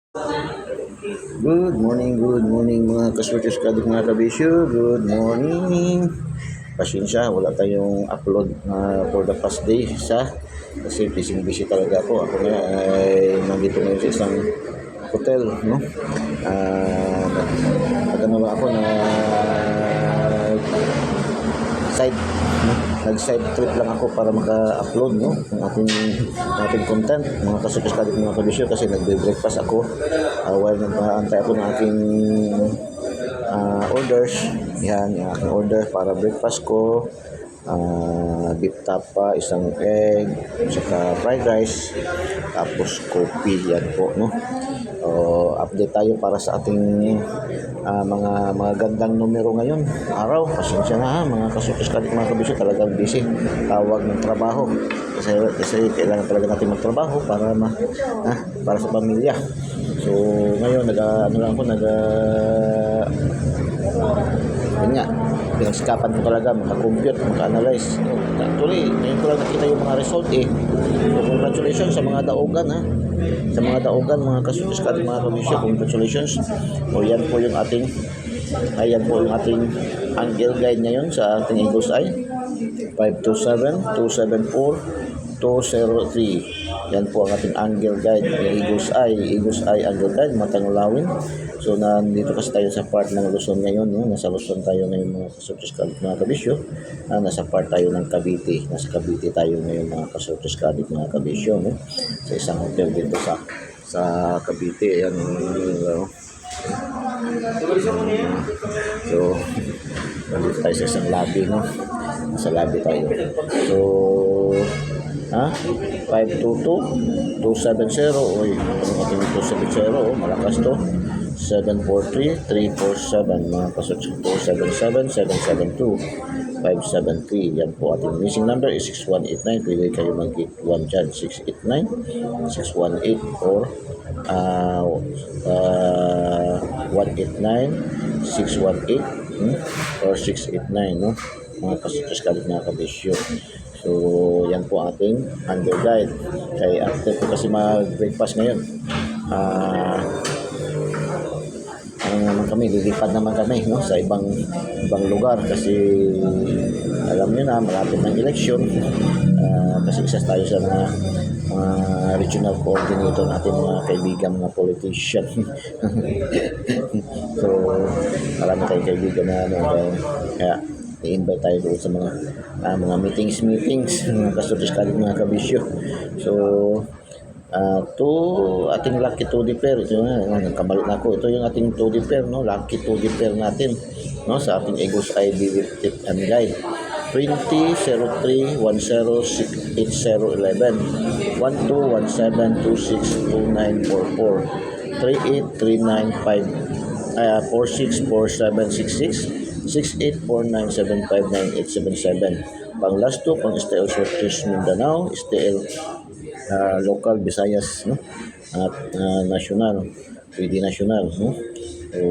Good morning mga kaswerte kadik mga kabisyo. Good morning. Pasensya, wala tayong upload for the past day kasi busy talaga ako. Ako nga ay nandito ngayon sa isang hotel, no? Nagano ba ako na side nag-side trip lang ako para maka-upload ng ating content mga kasukas mga kabisyo kasi nagbe-breakfast ako while nag-aantay ako ng aking orders. Yan yung aking order para breakfast ko, beef tapa, isang egg, saka fried rice, tapos coffee. Yan po, no? Update tayo para sa ating mga gandang numero ngayon araw. Pasensya na mga kasukas mga kabisyo, talagang busy, tawag ng trabaho kasi kailangan talaga natin magtrabaho para sa pamilya. So ngayon yun nga, pinagsikapan ko talaga maka-compute, maka-analyze. Actually, ngayon ko lang nakita yung mga result So congratulations sa mga daogan sa mga daogan, mga kasukas mga kabisyo, congratulations. Yan po yung ating angle guide ngayon sa ating Eagle's Eye 527 274 203. Yan po ang ating angle guide ng Eagle's Eye angle guide matangulawin. So nandito kasi tayo sa part ng Luzon ngayon, no? Nasa Luzon tayo ngayon mga kasukas mga kabisyo. Nasa part tayo ng Cavite. Nasa Cavite tayo ngayon mga kasukas mga kabisyo, no? Sa isang hotel dito sa Cavite. Ayan, so nandito tayo sa isang lobby, no? Sa lobby tayo. So 522 270. Oy, ang ating 270, malakas to. 743-347 mga kasuts. 277-772 573. Yan po ating missing number is 6189. Pwede kayo mag-get 1 dyan, 689 618 or 189 618 or 689, no? Mga kasuts mga kabisyo. So yan po ating under guide. Kaya after po kasi mag-breakfast ngayon, lilipad naman kami, no, sa ibang lugar kasi alam niyo na malapit ng election. Kasi isa tayo sa mga regional coordinator natin, mga kaibigan, mga politician. So marami tayong kaibigan na kaya i-invite tayo doon sa mga meetings mga kasutis mga kabisyo. So to ating lucky 2D pair, ito nagkamali na ako. Ito yung ating 2D pair, no? Lucky 2D pair natin, no, sa ating Eagle's Eye tip and guide 2003108011 1217262944 3839464766 6849759877. Pang last 2 pang STL Sorties Mindanao, STL local Visayas, no, at national, pwede national, no. So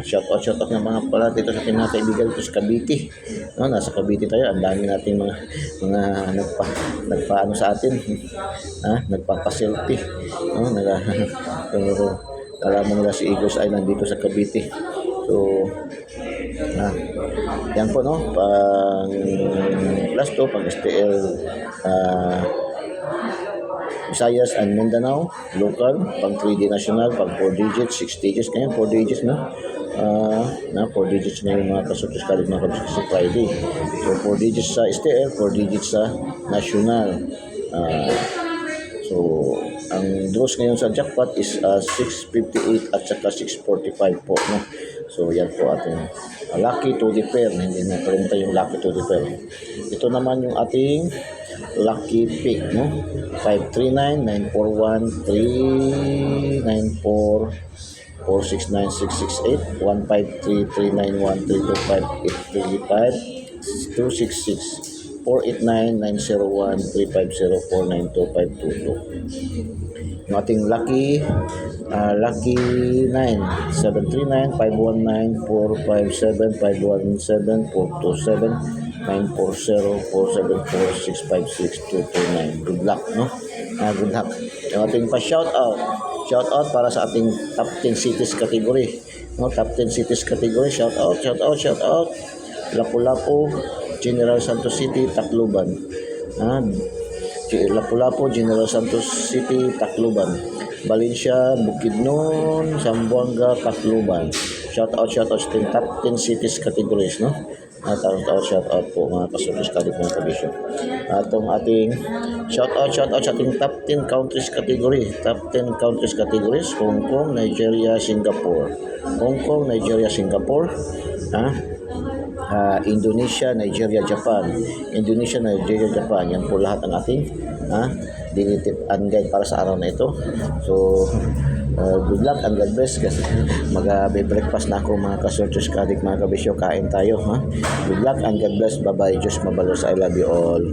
shout out ng mga pala dito sa ating mga kaibigan dito sa Cavite, no. Nasa Cavite tayo, ang dami nating mga nagpaano sa atin, nagpapaselfie, no, kalaman nila si Eagle's Eye nandito sa Cavite. So yan po, no, pang last 2 pang STL Visayas and Mindanao local, pang 3D national, pang 4 digits, 6 digits, kaya 4 digits na 4 digits na yung mga kasutos kalit mga kasutos sa Friday. So 4 digits sa STL, 4 digits sa national. So ang draws ngayon sa jackpot is 658 at saka 645 po, no. So yan po ating lucky 2D pair, hindi na kalimutan yung lucky 2D pair. Ito naman yung ating lucky pick, no, 539-941-394-469-668 153-391-325-835-266 489-901-350-492-522. Yung ating lucky 9 739-519-457-517-427 940-474-656-229. Good luck, no? Good luck. Yung ating pa-shout out. Shout out para sa ating top 10 cities category. No, top 10 cities category. Shout out, shout out, shout out. Lapu-Lapu, General Santos City, Tacloban. Lapu-Lapu, General Santos City, Tacloban. Valencia, Bukidnon, Zamboanga, Tacloban. Shout out sa ating top 10 cities categories, no? Shout out po mga kasulis kalit mga kabisyo. Atong ating shout out sa ating top 10 countries category. Top 10 countries categories: Hong Kong, Nigeria, Singapore. Hong Kong, Nigeria, Singapore. Indonesia, Nigeria, Japan. Indonesia, Nigeria, Japan. Yan po lahat ang ating dinitip and guide para sa araw na ito. So, good luck and God bless kasi mag-breakfast na ako mga kasortos kadik mga kabisyo. Kain tayo. Good luck and God bless. Bye-bye. Diyos mabalos. I love you all.